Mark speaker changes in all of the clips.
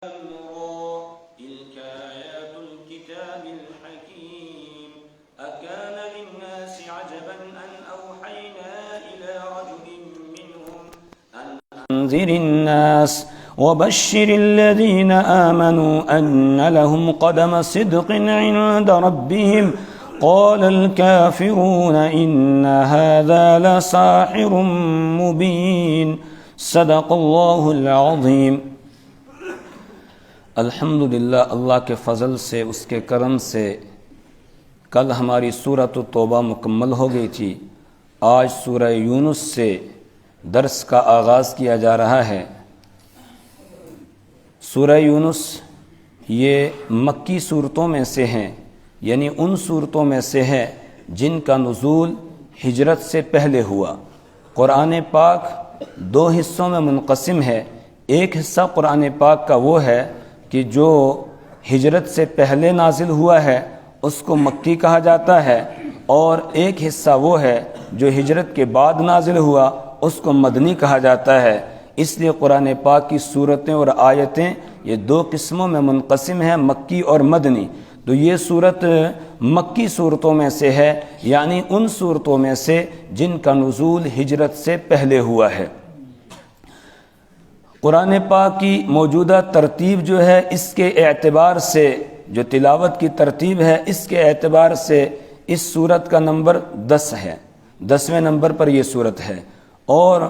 Speaker 1: تلك آيات الكتاب الحكيم أكان للناس عجبا أن أوحينا إلى رجل منهم أن أنذر الناس وبشر الذين آمنوا أن لهم قدم صدق عند ربهم قال الكافرون إن هذا لساحر مبين صدق اللہ العظیم۔ الحمدللہ، اللہ کے فضل سے، اس کے کرم سے کل ہماری سورۃ توبہ مکمل ہو گئی تھی۔ آج سورہ یونس سے درس کا آغاز کیا جا رہا ہے۔ سورہ یونس یہ مکی صورتوں میں سے ہیں، یعنی ان صورتوں میں سے ہے جن کا نزول ہجرت سے پہلے ہوا۔ قرآن پاک دو حصوں میں منقسم ہے۔ ایک حصہ قرآن پاک کا وہ ہے کہ جو ہجرت سے پہلے نازل ہوا ہے، اس کو مکی کہا جاتا ہے، اور ایک حصہ وہ ہے جو ہجرت کے بعد نازل ہوا، اس کو مدنی کہا جاتا ہے۔ اس لیے قرآن پاک کی صورتیں اور آیتیں یہ دو قسموں میں منقسم ہیں، مکی اور مدنی۔ تو یہ صورت مکی صورتوں میں سے ہے، یعنی ان صورتوں میں سے جن کا نزول ہجرت سے پہلے ہوا ہے۔ قرآن پاک کی موجودہ ترتیب جو ہے، اس کے اعتبار سے، جو تلاوت کی ترتیب ہے، اس کے اعتبار سے اس صورت کا نمبر 10 ہے، 10ویں نمبر پر یہ صورت ہے۔ اور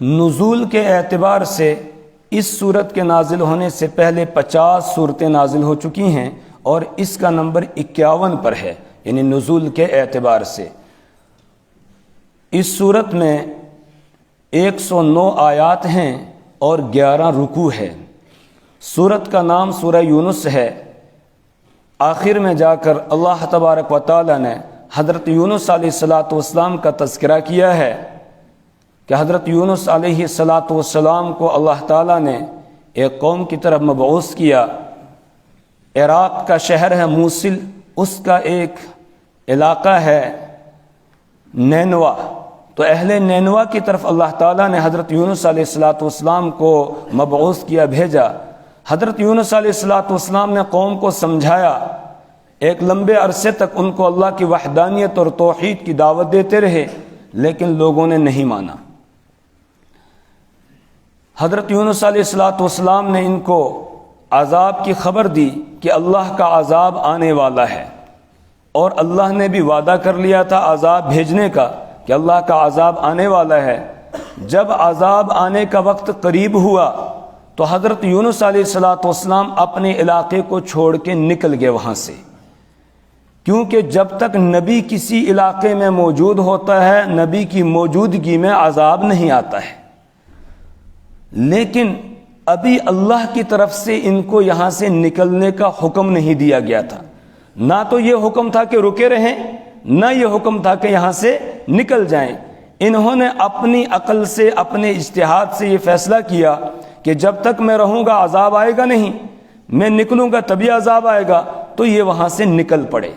Speaker 1: نزول کے اعتبار سے اس صورت کے نازل ہونے سے پہلے 50 صورتیں نازل ہو چکی ہیں، اور اس کا نمبر 51 پر ہے، یعنی نزول کے اعتبار سے۔ اس صورت میں 109 آیات ہیں اور 11 رکوع ہے۔ سورت کا نام سورہ یونس ہے۔ آخر میں جا کر اللہ تبارک و تعالی نے حضرت یونس علیہ السلام کا تذکرہ کیا ہے کہ حضرت یونس علیہ السلام کو اللہ تعالی نے ایک قوم کی طرف مبعوث کیا۔ عراق کا شہر ہے موصل، اس کا ایک علاقہ ہے نینوا، تو اہل نینوا کی طرف اللہ تعالیٰ نے حضرت یونس علیہ السلام کو مبعوث کیا، بھیجا۔ حضرت یونس علیہ السلام نے قوم کو سمجھایا، ایک لمبے عرصے تک ان کو اللہ کی وحدانیت اور توحید کی دعوت دیتے رہے، لیکن لوگوں نے نہیں مانا۔ حضرت یونس علیہ السلام نے ان کو عذاب کی خبر دی کہ اللہ کا عذاب آنے والا ہے، اور اللہ نے بھی وعدہ کر لیا تھا عذاب بھیجنے کا کہ اللہ کا عذاب آنے والا ہے۔ جب عذاب آنے کا وقت قریب ہوا تو حضرت یونس علیہ السلام اپنے علاقے کو چھوڑ کے نکل گئے وہاں سے، کیونکہ جب تک نبی کسی علاقے میں موجود ہوتا ہے، نبی کی موجودگی میں عذاب نہیں آتا ہے۔ لیکن ابھی اللہ کی طرف سے ان کو یہاں سے نکلنے کا حکم نہیں دیا گیا تھا، نہ تو یہ حکم تھا کہ رکے رہیں، نہ یہ حکم تھا کہ یہاں سے نکل جائیں۔ انہوں نے اپنی عقل سے، اپنے اجتہاد سے یہ فیصلہ کیا کہ جب تک میں رہوں گا عذاب آئے گا نہیں، میں نکلوں گا تبھی عذاب آئے گا، تو یہ وہاں سے نکل پڑے۔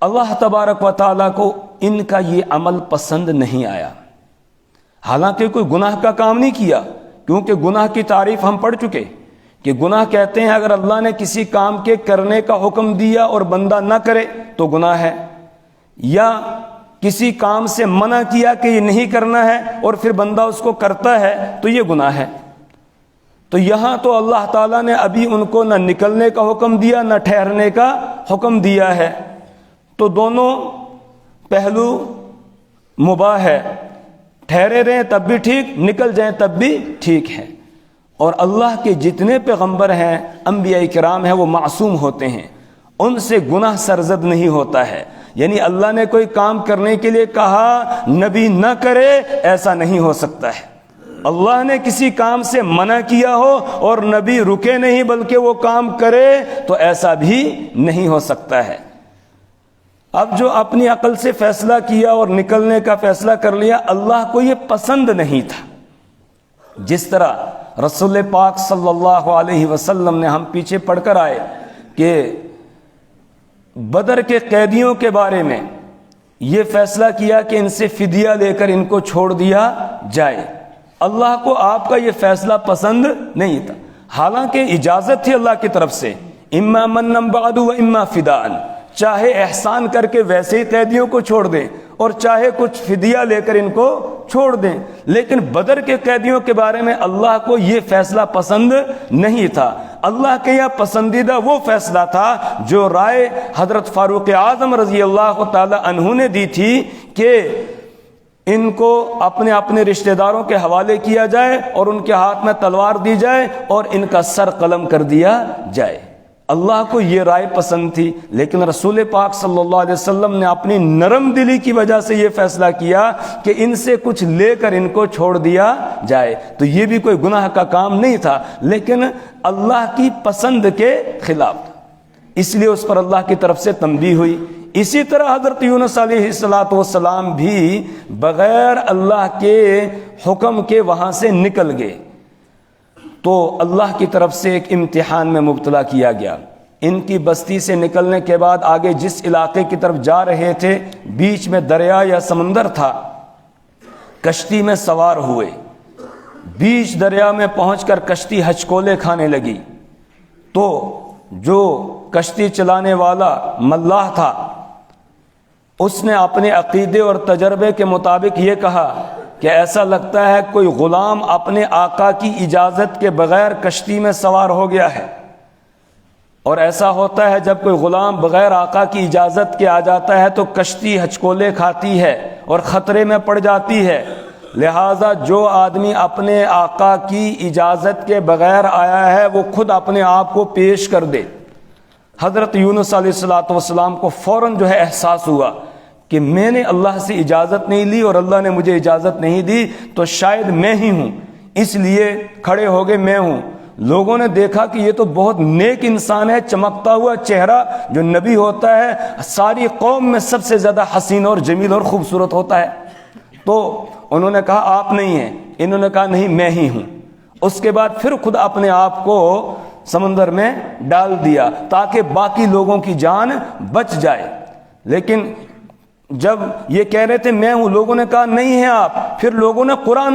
Speaker 1: اللہ تبارک و تعالیٰ کو ان کا یہ عمل پسند نہیں آیا، حالانکہ کوئی گناہ کا کام نہیں کیا، کیونکہ گناہ کی تعریف ہم پڑھ چکے کہ گناہ کہتے ہیں اگر اللہ نے کسی کام کے کرنے کا حکم دیا اور بندہ نہ کرے تو گناہ ہے، یا کسی کام سے منع کیا کہ یہ نہیں کرنا ہے اور پھر بندہ اس کو کرتا ہے تو یہ گناہ ہے۔ تو یہاں تو اللہ تعالیٰ نے ابھی ان کو نہ نکلنے کا حکم دیا، نہ ٹھہرنے کا حکم دیا ہے، تو دونوں پہلو مباح ہے، ٹھہرے رہیں تب بھی ٹھیک، نکل جائیں تب بھی ٹھیک ہے۔ اور اللہ کے جتنے پیغمبر ہیں، انبیاء کرام ہیں، وہ معصوم ہوتے ہیں، ان سے گناہ سرزد نہیں ہوتا ہے۔ یعنی اللہ نے کوئی کام کرنے کے لیے کہا نبی نہ کرے، ایسا نہیں ہو سکتا ہے۔ اللہ نے کسی کام سے منع کیا ہو اور نبی رکے نہیں بلکہ وہ کام کرے، تو ایسا بھی نہیں ہو سکتا ہے۔ اب جو اپنی عقل سے فیصلہ کیا اور نکلنے کا فیصلہ کر لیا، اللہ کو یہ پسند نہیں تھا۔ جس طرح رسول پاک صلی اللہ علیہ وسلم نے، ہم پیچھے پڑھ کر آئے کہ بدر کے قیدیوں کے بارے میں یہ فیصلہ کیا کہ ان سے فدیہ لے کر ان کو چھوڑ دیا جائے، اللہ کو آپ کا یہ فیصلہ پسند نہیں تھا، حالانکہ اجازت تھی اللہ کی طرف سے، اما منن بعد و اما فداء، چاہے احسان کر کے ویسے ہی قیدیوں کو چھوڑ دیں اور چاہے کچھ فدیہ لے کر ان کو چھوڑ دیں، لیکن بدر کے قیدیوں کے بارے میں اللہ کو یہ فیصلہ پسند نہیں تھا۔ اللہ کے یہ پسندیدہ وہ فیصلہ تھا جو رائے حضرت فاروق اعظم رضی اللہ تعالی عنہ نے دی تھی کہ ان کو اپنے اپنے رشتہ داروں کے حوالے کیا جائے اور ان کے ہاتھ میں تلوار دی جائے اور ان کا سر قلم کر دیا جائے۔ اللہ کو یہ رائے پسند تھی، لیکن رسول پاک صلی اللہ علیہ وسلم نے اپنی نرم دلی کی وجہ سے یہ فیصلہ کیا کہ ان سے کچھ لے کر ان کو چھوڑ دیا جائے، تو یہ بھی کوئی گناہ کا کام نہیں تھا، لیکن اللہ کی پسند کے خلاف تھا، اس لیے اس پر اللہ کی طرف سے تنبیہ ہوئی۔ اسی طرح حضرت یونس علیہ السلام بھی بغیر اللہ کے حکم کے وہاں سے نکل گئے، تو اللہ کی طرف سے ایک امتحان میں مبتلا کیا گیا۔ ان کی بستی سے نکلنے کے بعد آگے جس علاقے کی طرف جا رہے تھے بیچ میں دریا یا سمندر تھا، کشتی میں سوار ہوئے، بیچ دریا میں پہنچ کر کشتی ہچکولے کھانے لگی، تو جو کشتی چلانے والا ملاح تھا اس نے اپنے عقیدے اور تجربے کے مطابق یہ کہا کہ ایسا لگتا ہے کوئی غلام اپنے آقا کی اجازت کے بغیر کشتی میں سوار ہو گیا ہے، اور ایسا ہوتا ہے جب کوئی غلام بغیر آقا کی اجازت کے آ جاتا ہے تو کشتی ہچکولے کھاتی ہے اور خطرے میں پڑ جاتی ہے، لہٰذا جو آدمی اپنے آقا کی اجازت کے بغیر آیا ہے وہ خود اپنے آپ کو پیش کر دے۔ حضرت یونس علیہ السلام کو فوراً جو ہے احساس ہوا کہ میں نے اللہ سے اجازت نہیں لی اور اللہ نے مجھے اجازت نہیں دی، تو شاید میں ہی ہوں، اس لیے کھڑے ہو گئے میں ہوں۔ لوگوں نے دیکھا کہ یہ تو بہت نیک انسان ہے، چمکتا ہوا چہرہ، جو نبی ہوتا ہے ساری قوم میں سب سے زیادہ حسین اور جمیل اور خوبصورت ہوتا ہے، تو انہوں نے کہا آپ نہیں ہیں، انہوں نے کہا نہیں میں ہی ہوں۔ اس کے بعد پھر خود اپنے آپ کو سمندر میں ڈال دیا تاکہ باقی لوگوں کی جان بچ جائے، لیکن جب یہ کہہ رہے تھے میں ہوں، لوگوں نے کہا نہیں ہیں آپ، پھر لوگوں نے قرآن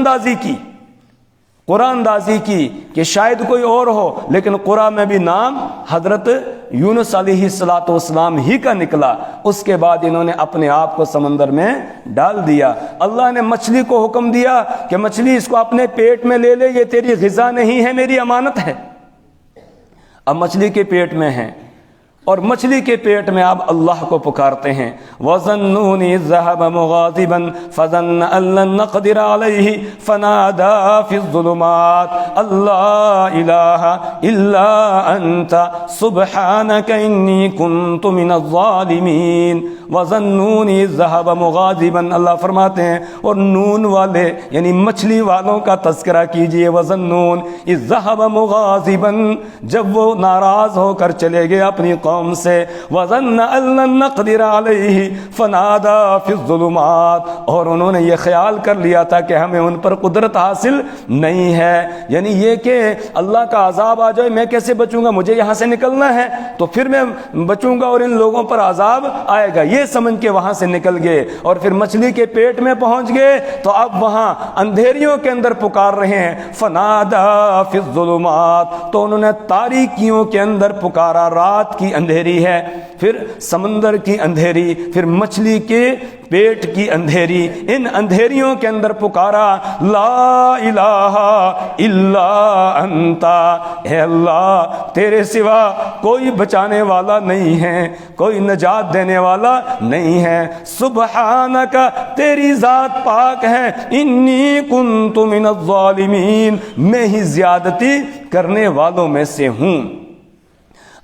Speaker 1: اندازی کی کہ شاید کوئی اور ہو، لیکن قرآن میں بھی نام حضرت یونس علیہ السلام ہی کا نکلا۔ اس کے بعد انہوں نے اپنے آپ کو سمندر میں ڈال دیا۔ اللہ نے مچھلی کو حکم دیا کہ مچھلی اس کو اپنے پیٹ میں لے لے، یہ تیری غذا نہیں ہے، میری امانت ہے۔ اب مچھلی کے پیٹ میں ہیں اور مچھلی کے پیٹ میں آپ اللہ کو پکارتے ہیں۔ وَظَنُّونِ ذَهَبَ مُغَاضِبًا فَظَنَّ أَن لَّن نَّقْدِرَ عَلَيْهِ فَنَادَىٰ فِي الظُّلُمَاتِ أَن لَّا إِلَٰهَ إِلَّا أَنتَ سُبْحَانَكَ إِنِّي كُنتُ مِنَ الظَّالِمِينَ۔ وَظَنُّونِ ذَهَبَ مُغَاضِبًا، اللہ فرماتے ہیں اور نون والے یعنی مچھلی والوں کا تذکرہ کیجئے۔ وَظَنُّونِ إِذ ذَهَبَ مُغَاضِبًا، جب وہ ناراض ہو کر چلے گئے اپنی قوم سے، وَظَنَّ أَن لَّن نَّقْدِرَ عَلَيْهِ فَنَادَىٰ فِي الظُّلُمَاتِ، اور انہوں نے یہ خیال کر لیا تھا کہ ہمیں ان پر قدرت حاصل نہیں ہے، یعنی یہ کہ اللہ کا عذاب آ جائے میں کیسے بچوں گا، مجھے یہاں سے نکلنا ہے تو پھر میں بچوں گا اور ان لوگوں پر عذاب آئے گا، یہ سمجھ کے وہاں سے نکل گئے اور پھر مچھلی کے پیٹ میں پہنچ گئے تو اب وہاں اندھیریوں کے اندر پکار رہے ہیں۔ فَنَادَىٰ فِي الظُّلُمَاتِ، تو انہوں نے تاریکیوں کے اندر پکارا، رات کی اندھیری ہے، پھر سمندر کی اندھیری، پھر مچھلی کے پیٹ کی اندھیری، ان اندھیریوں کے اندر پکارا، لا الہ الا انت، اے اللہ تیرے سوا کوئی بچانے والا نہیں ہے، کوئی نجات دینے والا نہیں ہے، سبحانک تیری ذات پاک ہے، انی کنت من الظالمین میں ہی زیادتی کرنے والوں میں سے ہوں۔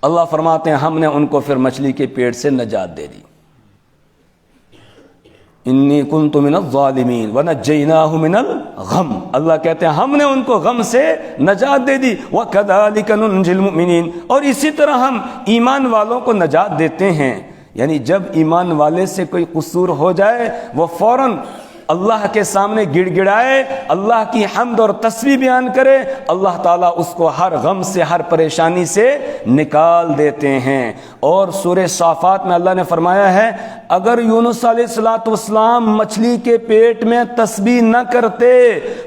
Speaker 1: اللہ فرماتے ہیں ہم نے ان کو پھر مچھلی کے پیٹ سے نجات دے دی، انی کنت من الظالمین ونجیناہ من الغم، اللہ کہتے ہیں ہم نے ان کو غم سے نجات دے دی، وکذالک ننجی المؤمنین، اور اسی طرح ہم ایمان والوں کو نجات دیتے ہیں، یعنی جب ایمان والے سے کوئی قصور ہو جائے وہ فوراً اللہ کے سامنے گڑ گڑائے، اللہ کی حمد اور تسبیح بیان کرے، اللہ تعالیٰ اس کو ہر غم سے ہر پریشانی سے نکال دیتے ہیں۔ اور سورہ صافات میں اللہ نے فرمایا ہے اگر یونس علیہ السلام مچھلی کے پیٹ میں تسبیح نہ کرتے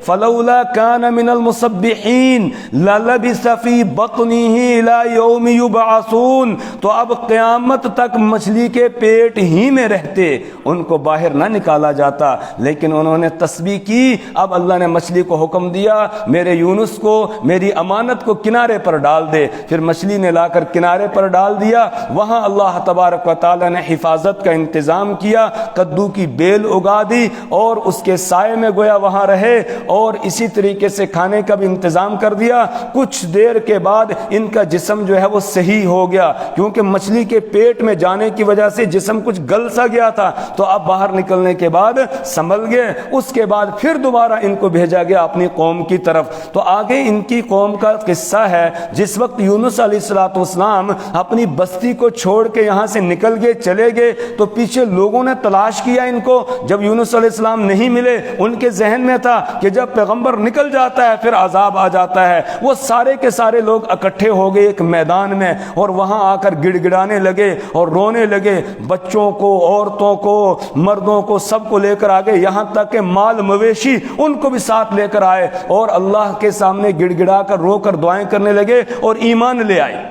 Speaker 1: فلولا کان من المسبحین للبث فی بطنہ الی یوم یبعثون، تو اب قیامت تک مچھلی کے پیٹ ہی میں رہتے، ان کو باہر نہ نکالا جاتا، لیکن انہوں نے تسبیح کی۔ اب اللہ نے مچھلی کو حکم دیا میرے یونس کو، میری امانت کو کنارے پر ڈال دے، پھر مچھلی نے لا کر کنارے پر ڈال دیا۔ وہاں اللہ تبارک و تعالی نے حفاظت کا انتظام کیا، کدو کی بیل اگا دی اور اس کے سائے میں گویا وہاں رہے، اور اسی طریقے سے کھانے کا بھی انتظام کر دیا۔ کچھ دیر کے بعد ان کا جسم جو ہے وہ صحیح ہو گیا، کیونکہ مچھلی کے پیٹ میں جانے کی وجہ سے جسم کچھ گل سا گیا تھا، تو اب باہر نکلنے کے بعد سنبھل گئے۔ اس کے بعد پھر دوبارہ ان کو بھیجا گیا اپنی قوم کی طرف۔ تو آگے ان کی قوم کا قصہ ہے، جس وقت یونس علیہ السلام اپنی بستی کو چھوڑ کے یہاں سے نکل گئے، چلے گئے، تو پیچھے لوگوں نے تلاش کیا ان کو۔ جب یونس علیہ السلام نہیں ملے، ان کے ذہن میں تھا کہ جب پیغمبر نکل جاتا ہے پھر عذاب آ جاتا ہے۔ وہ سارے کے سارے لوگ اکٹھے ہو گئے ایک میدان میں، اور وہاں آ کر گڑ گڑانے لگے اور رونے لگے، بچوں کو، عورتوں کو، مردوں کو، سب کو لے کر آگے، یہاں تک کہ مال مویشی ان کو بھی ساتھ لے کر آئے، اور اللہ کے سامنے گڑ گڑا کر رو کر دعائیں کرنے لگے اور ایمان لے آئے،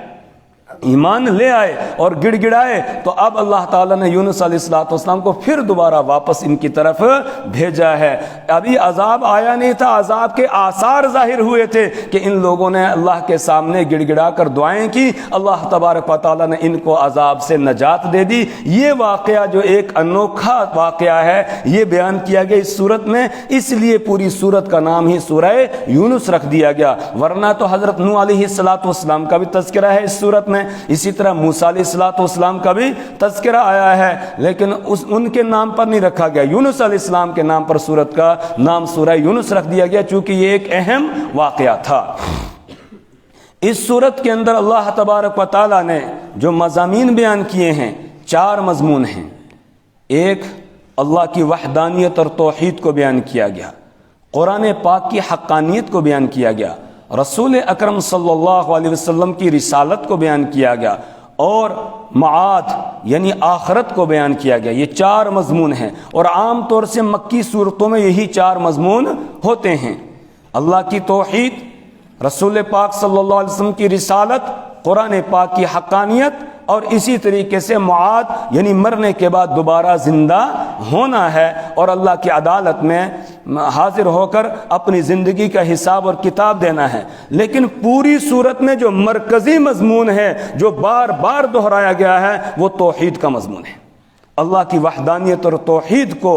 Speaker 1: ایمان لے آئے اور گڑ گڑائے۔ تو اب اللہ تعالیٰ نے یونس علیہ السلام کو پھر دوبارہ واپس ان کی طرف بھیجا ہے۔ ابھی عذاب آیا نہیں تھا، عذاب کے آثار ظاہر ہوئے تھے کہ ان لوگوں نے اللہ کے سامنے گڑ گڑا کر دعائیں کی، اللہ تبارک و تعالیٰ نے ان کو عذاب سے نجات دے دی۔ یہ واقعہ جو ایک انوکھا واقعہ ہے، یہ بیان کیا گیا اس صورت میں، اس لیے پوری صورت کا نام ہی سورہ یونس رکھ دیا گیا، ورنہ تو حضرت نوح علیہ السلام کا بھی تذکرہ ہے اس صورت میں، اسی طرح موسیٰ علیہ السلام کا بھی تذکرہ آیا ہے، لیکن ان کے نام پر نہیں رکھا گیا، یونس علیہ السلام کے نام پر سورت کا نام سورہ یونس رکھ دیا گیا، چونکہ یہ ایک اہم واقعہ تھا۔ اس سورت کے اندر اللہ تبارک و تعالیٰ نے جو مضامین بیان کیے ہیں، 4 مضمون ہیں۔ ایک، اللہ کی وحدانیت اور توحید کو بیان کیا گیا، قرآن پاک کی حقانیت کو بیان کیا گیا، رسول اکرم صلی اللہ علیہ وسلم کی رسالت کو بیان کیا گیا، اور معاد یعنی آخرت کو بیان کیا گیا۔ یہ 4 مضمون ہیں، اور عام طور سے مکی صورتوں میں یہی 4 مضمون ہوتے ہیں: اللہ کی توحید، رسول پاک صلی اللہ علیہ وسلم کی رسالت، قرآن پاک کی حقانیت، اور اسی طریقے سے معاد یعنی مرنے کے بعد دوبارہ زندہ ہونا ہے اور اللہ کی عدالت میں حاضر ہو کر اپنی زندگی کا حساب اور کتاب دینا ہے۔ لیکن پوری صورت میں جو مرکزی مضمون ہے، جو بار بار دہرایا گیا ہے، وہ توحید کا مضمون ہے۔ اللہ کی وحدانیت اور توحید کو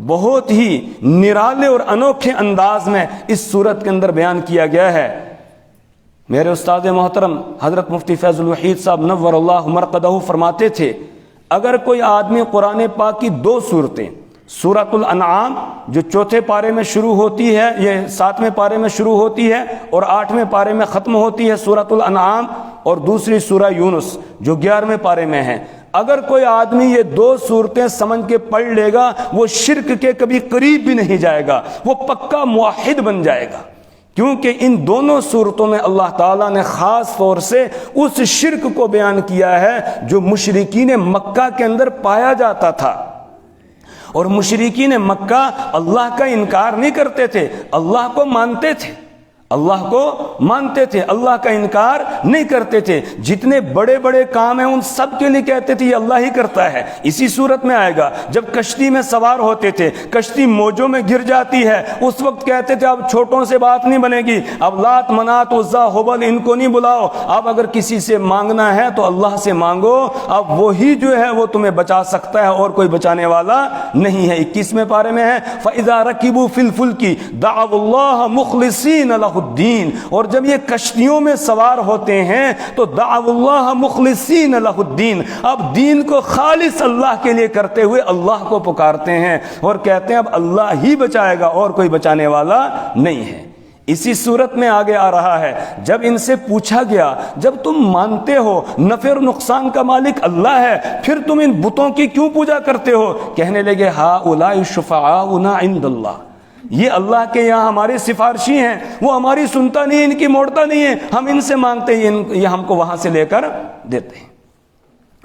Speaker 1: بہت ہی نرالے اور انوکھے انداز میں اس صورت کے اندر بیان کیا گیا ہے۔ میرے استاد محترم حضرت مفتی فیض الوحید صاحب نور اللہ مرقدہ فرماتے تھے، اگر کوئی آدمی قرآن پاک کی 2 صورتیں، سورۃ الانعام جو 4 پارے میں شروع ہوتی ہے، یہ 7ویں پارے میں شروع ہوتی ہے اور 8ویں پارے میں ختم ہوتی ہے سورۃ الانعام، اور دوسری سورہ یونس جو 11ویں پارے میں ہے، اگر کوئی آدمی یہ 2 صورتیں سمجھ کے پڑھ لے گا، وہ شرک کے کبھی قریب بھی نہیں جائے گا، وہ پکا موحد بن جائے گا، کیونکہ ان دونوں صورتوں میں اللہ تعالیٰ نے خاص طور سے اس شرک کو بیان کیا ہے جو مشرکین مکہ کے اندر پایا جاتا تھا۔ اور مشرکین مکہ اللہ کا انکار نہیں کرتے تھے، اللہ کو مانتے تھے، اللہ کو مانتے تھے، اللہ کا انکار نہیں کرتے تھے۔ جتنے بڑے بڑے کام ہیں ان سب کے لیے کہتے تھے یہ اللہ ہی کرتا ہے۔ اسی صورت میں آئے گا، جب کشتی میں سوار ہوتے تھے، کشتی موجوں میں گر جاتی ہے، اس وقت کہتے تھے اب چھوٹوں سے بات نہیں بنے گی، اب لات منات عزا ہبل ان کو نہیں بلاؤ، اب اگر کسی سے مانگنا ہے تو اللہ سے مانگو، اب وہی جو ہے وہ تمہیں بچا سکتا ہے اور کوئی بچانے والا نہیں ہے۔ 21ویں پارے میں ہے فَإِذَا رَكِبُوا فِي الْفُلْكِ دَعَوُا اللَّهَ مُخْلِصِينَ لَهُ الدین، اور جب یہ کشتیوں میں سوار ہوتے ہیں تو دعوا اللہ مخلصین لہ الدین، اب دین کو خالص اللہ کے لیے کرتے ہوئے اللہ کو پکارتے ہیں اور کہتے ہیں اب اللہ ہی بچائے گا اور کوئی بچانے والا نہیں ہے۔ اسی صورت میں آگے آ رہا ہے، جب ان سے پوچھا گیا جب تم مانتے ہو نفع اور نقصان کا مالک اللہ ہے، پھر تم ان بتوں کی کیوں پوجا کرتے ہو؟ کہنے لگے ہؤلاء شفعاؤنا عند اللہ، یہ اللہ کے یہاں ہمارے سفارشی ہیں، وہ ہماری سنتا نہیں، ان کی موڑتا نہیں ہے، ہم ان سے مانگتے ہیں، یہ ہم کو وہاں سے لے کر دیتے ہیں۔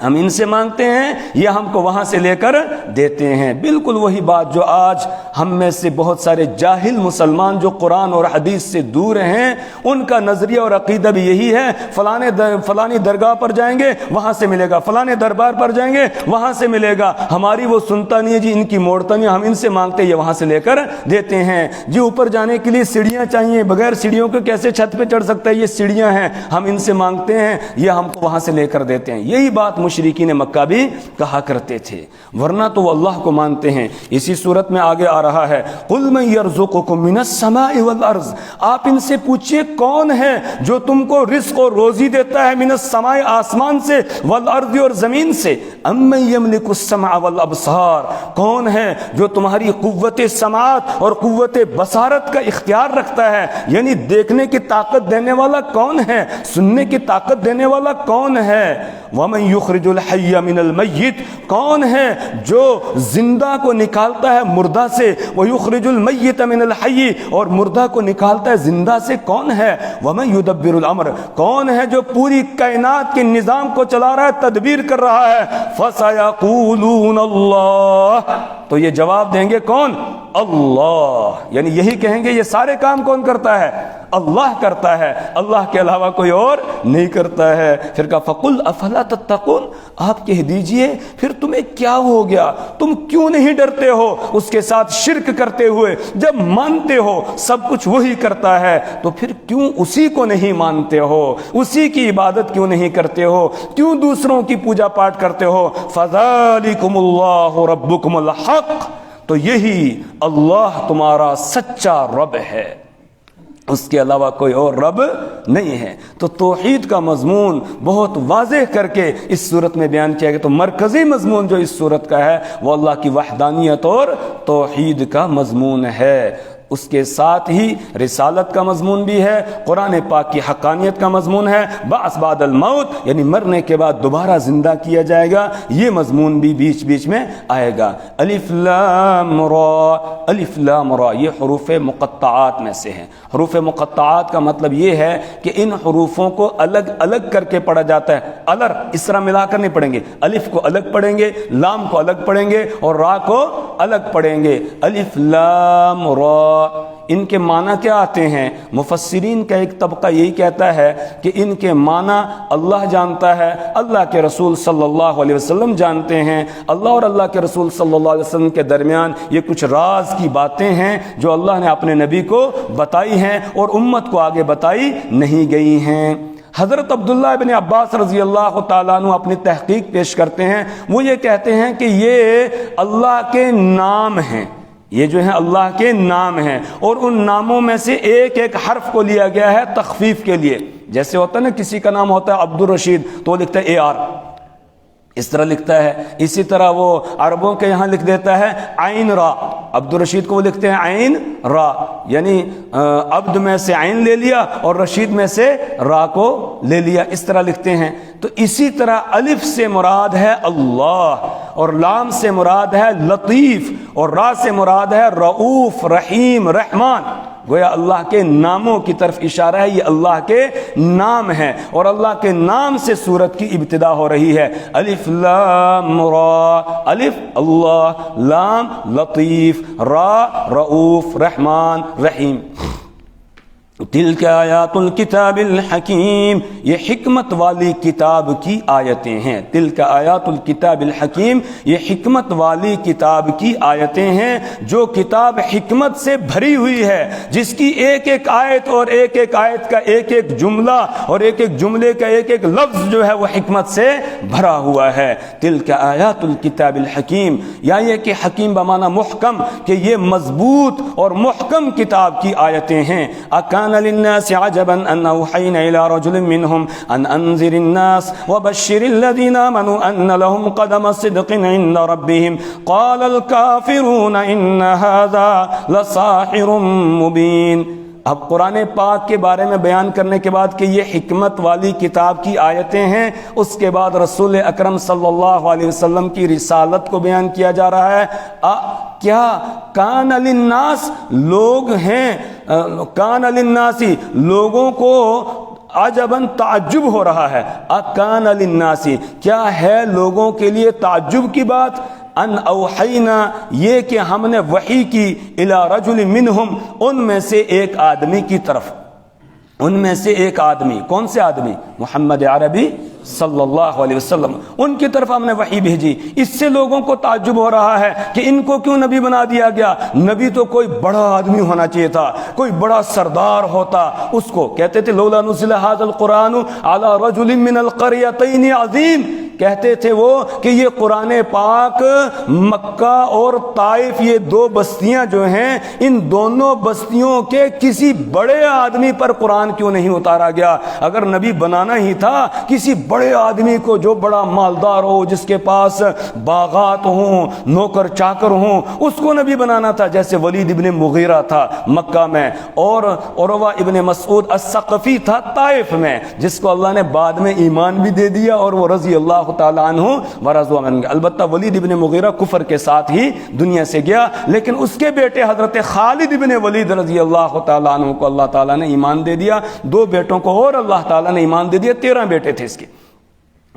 Speaker 1: ہم ان سے مانگتے ہیں، یہ ہم کو وہاں سے لے کر دیتے ہیں۔ بالکل وہی بات جو آج ہم میں سے بہت سارے جاہل مسلمان جو قرآن اور حدیث سے دور ہیں، ان کا نظریہ اور عقیدہ بھی یہی ہے، فلانی درگاہ پر جائیں گے وہاں سے ملے گا، فلانے دربار پر جائیں گے وہاں سے ملے گا، ہماری وہ سنتا نہیں ہے جی، ان کی موڑتا نہیں، ہم ان سے مانگتے یہ وہاں سے لے کر دیتے ہیں جی۔ اوپر جانے کے لیے سیڑھیاں چاہیے، بغیر سیڑھیوں کے کیسے چھت پہ چڑھ سکتا ہے، یہ سیڑھیاں ہیں، ہم ان سے مانگتے ہیں، یہ ہم کو وہاں سے لے کر دیتے ہیں۔ یہی بات مشرکین مکہ بھی کہا کرتے تھے، ورنہ تو وہ اللہ کو مانتے ہیں۔ اسی صورت میں آگے آ رہا ہے، قُلْ مَن يَرْزُقُكُم مِّنَ السَّمَاءِ وَالْأَرْضِ، آپ ان سے پوچھئے کون ہے جو تم کو رزق اور روزی دیتا ہے، من السماء آسمان سے، والارض اور زمین سے، امن یملک السمع والابصار، کون ہے جو تمہاری قوت سماعت اور قوت بصارت کا اختیار رکھتا ہے، یعنی دیکھنے کی طاقت دینے والا کون ہے، سننے کی طاقت دینے والا کون ہے، ومن یخرج الحی من المیت، کون ہے جو زندہ کو نکالتا ہے مردہ سے، ویخرج المیت من الحی، اور مردہ کو نکالتا ہے زندہ سے کون ہے، ومن یدبر الامر، کون ہے جو پوری کائنات کے نظام کو چلا رہا ہے، تدبیر کر رہا ہے، فسیقولون اللہ، تو یہ جواب دیں گے کون، اللہ، یعنی یہی کہیں گے یہ سارے کام کون کرتا ہے، اللہ کرتا ہے، اللہ کے علاوہ کوئی اور نہیں کرتا ہے۔ پھر کہا فَقُلْ أَفَلَا تَتَّقُونَ، آپ کہہ دیجئے پھر تمہیں کیا ہو گیا، تم کیوں نہیں ڈرتے ہو اس کے ساتھ شرک کرتے ہوئے، جب مانتے ہو سب کچھ وہی کرتا ہے تو پھر کیوں اسی کو نہیں مانتے ہو، اسی کی عبادت کیوں نہیں کرتے ہو، کیوں دوسروں کی پوجا پاٹ کرتے ہو، فَذَلِكُمُ اللَّهُ رَبُّكُمُ الْحَقُّ، تو یہی اللہ تمہارا سچا رب ہے، اس کے علاوہ کوئی اور رب نہیں ہے۔ تو توحید کا مضمون بہت واضح کر کے اس صورت میں بیان کیا گیا۔ تو مرکزی مضمون جو اس صورت کا ہے وہ اللہ کی وحدانیت اور توحید کا مضمون ہے، اس کے ساتھ ہی رسالت کا مضمون بھی ہے، قرآن پاک کی حقانیت کا مضمون ہے، بعث بعد الموت یعنی مرنے کے بعد دوبارہ زندہ کیا جائے گا، یہ مضمون بھی بیچ بیچ میں آئے گا۔ الف لام را، الف لام را یہ حروف مقطعات میں سے ہیں۔ حروف مقطعات کا مطلب یہ ہے کہ ان حروفوں کو الگ الگ کر کے پڑھا جاتا ہے، الر اس طرح ملا کر نہیں پڑھیں گے، الف کو الگ پڑھیں گے، لام کو الگ پڑھیں گے اور را کو الگ پڑھیں گے۔ الف لام را، ان کے معنی کیا آتے ہیں؟ مفسرین کا ایک طبقہ یہی کہتا ہے کہ ان کے معنی اللہ جانتا ہے، اللہ کے رسول صلی اللہ علیہ وسلم جانتے ہیں، اللہ اور اللہ کے رسول صلی اللہ علیہ وسلم کے درمیان یہ کچھ راز کی باتیں ہیں جو اللہ نے اپنے نبی کو بتائی ہیں اور امت کو آگے بتائی نہیں گئی ہیں۔ حضرت عبداللہ ابن عباس رضی اللہ تعالیٰ عنہ اپنی تحقیق پیش کرتے ہیں، وہ یہ کہتے ہیں کہ یہ اللہ کے نام ہیں، یہ جو ہیں اللہ کے نام ہیں، اور ان ناموں میں سے ایک ایک حرف کو لیا گیا ہے تخفیف کے لیے۔ جیسے ہوتا ہے نا کسی کا نام ہوتا ہے عبد الرشید تو وہ لکھتا ہے اے آر، اس طرح لکھتا ہے۔ اسی طرح وہ عربوں کے یہاں لکھ دیتا ہے عین را، عبد الرشید کو وہ لکھتے ہیں عین را، یعنی عبد میں سے عین لے لیا اور رشید میں سے را کو لے لیا، اس طرح لکھتے ہیں۔ تو اسی طرح الف سے مراد ہے اللہ، اور لام سے مراد ہے لطیف، اور را سے مراد ہے رؤوف، رحیم، رحمان۔ گویا اللہ کے ناموں کی طرف اشارہ ہے، یہ اللہ کے نام ہے اور اللہ کے نام سے سورت کی ابتدا ہو رہی ہے۔ الف لام را، الف اللہ، لام لطیف، را رؤوف، رحمان، رحیم۔ تلک آیات الکتاب الحکیم، یہ حکمت والی کتاب کی آیتیں ہیں۔ تلک آیات الکتاب الحکیم، یہ حکمت والی کتاب کی آیتیں ہیں، جو کتاب حکمت سے بھری ہوئی ہے، جس کی ایک ایک آیت اور ایک ایک آیت کا ایک ایک جملہ اور ایک ایک جملے کا ایک ایک لفظ جو ہے وہ حکمت سے بھرا ہوا ہے۔ تلک آیات الکتاب الحکیم، یا یہ کہ حکیم بمعنی محکم، کہ یہ مضبوط اور محکم کتاب کی آیتیں ہیں۔ اکان للناس عجبا ان اوحينا الى رجل منهم ان انذر الناس وبشر الذين امنوا ان لهم قدم صدق عند ربهم قال الكافرون ان هذا لساحر مبين۔ اب قرآن پاک کے بارے میں بیان کرنے کے بعد کہ یہ حکمت والی کتاب کی آیتیں ہیں، اس کے بعد رسول اکرم صلی اللہ علیہ وسلم کی رسالت کو بیان کیا جا رہا ہے۔ کیا کان للناس، لوگ ہیں، کان للناسی، لوگوں کو عجباً تعجب ہو رہا ہے، اکان للناس کیا ہے لوگوں کے لیے تعجب کی بات، ان اوحینا یہ کہ ہم نے وحی کی، الی رجل منہم ان میں سے ایک آدمی کی طرف، ان میں سے ایک آدمی، کون سے آدمی؟ محمد عربی صلی اللہ علیہ وسلم، ان کی طرف ہم نے وحی بھیجی۔ اس سے لوگوں کو تعجب ہو رہا ہے کہ ان کو کیوں نبی بنا دیا گیا؟ نبی تو کوئی بڑا آدمی ہونا چاہیے تھا، کوئی بڑا سردار ہوتا، اس کو کہتے تھے لولا نزل ھذا القرآن علی رجل من القریتین عظیم، کہتے تھے وہ کہ یہ قرآن پاک مکہ اور طائف یہ دو بستیاں جو ہیں، ان دونوں بستیوں کے کسی بڑے آدمی پر قرآن کیوں نہیں اتارا گیا؟ اگر نبی بنانا ہی تھا کسی بڑے آدمی کو جو بڑا مالدار ہو، جس کے پاس باغات ہوں، نوکر چاکر ہوں، اس کو نبی بنانا تھا، جیسے ولید ابن مغیرہ تھا مکہ میں، اور عروہ ابن مسعود الثقفی تھا طائف میں، جس کو اللہ نے بعد میں ایمان بھی دے دیا اور وہ رضی اللہ تعالیٰ عنہ ورضوا عنہ۔ البتہ ولید ابن مغیرہ کفر کے ساتھ ہی دنیا سے گیا، لیکن اس کے بیٹے حضرت خالد ابن ولید رضی اللہ تعالیٰ عنہ کو اللہ تعالیٰ نے ایمان دے دیا، دو بیٹوں کو اور اللہ تعالیٰ نے ایمان دے دیا، 13 بیٹے تھے اس کے،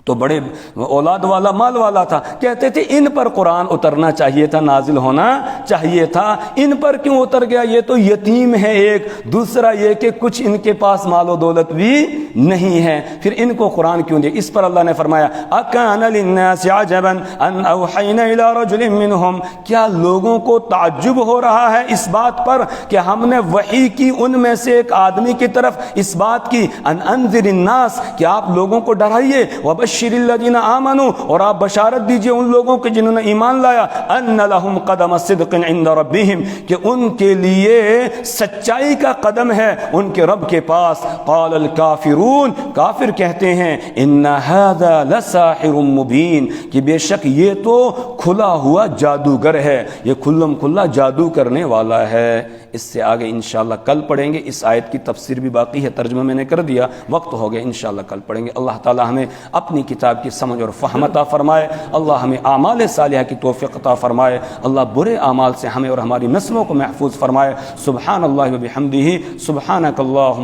Speaker 1: تو بڑے اولاد والا مال والا تھا۔ کہتے تھے ان پر قرآن اترنا چاہیے تھا، نازل ہونا چاہیے تھا، ان پر کیوں اتر گیا؟ یہ تو یتیم ہے ایک، دوسرا یہ کہ کچھ ان کے پاس مال و دولت بھی نہیں ہے، پھر ان کو قرآن کیوں دیا؟ اس پر اللہ نے فرمایا اکان للناس عجبا ان اوحینا الی رجل منہم، کیا لوگوں کو تعجب ہو رہا ہے اس بات پر کہ ہم نے وحی کی ان میں سے ایک آدمی کی طرف، اس بات کی ان انذر الناس کہ آپ لوگوں کو ڈرائیے، وبشر الذین آمنوا اور آپ بشارت دیجئے ان لوگوں کے جنہوں نے ایمان لایا، ان لہم قدم صدق عند ربہم کہ ان کے لیے سچائی کا قدم ہے ان کے رب کے پاس۔ قال الکافرون کافر کہتے ہیں ان ھذا لساحر مبین کہ بے شک یہ تو کھلا ہوا جادوگر ہے، یہ کھلم کھلا جادو کرنے والا ہے۔ اس سے آگے انشاءاللہ کل پڑھیں گے، اس آیت کی تفسیر بھی باقی ہے، ترجمہ میں نے کر دیا، وقت ہو گیا، انشاءاللہ کل پڑھیں گے۔ اللہ تعالی ہمیں اپنی کتاب کی سمجھ اور فہم عطا فرمائے، اللہ ہمیں اعمال صالحہ کی توفیق عطا فرمائے، اللہ برے اعمال سے ہمیں اور ہماری نسلوں کو محفوظ فرمائے۔ سبحان اللہ و بحمدہ، سبحانک اللہم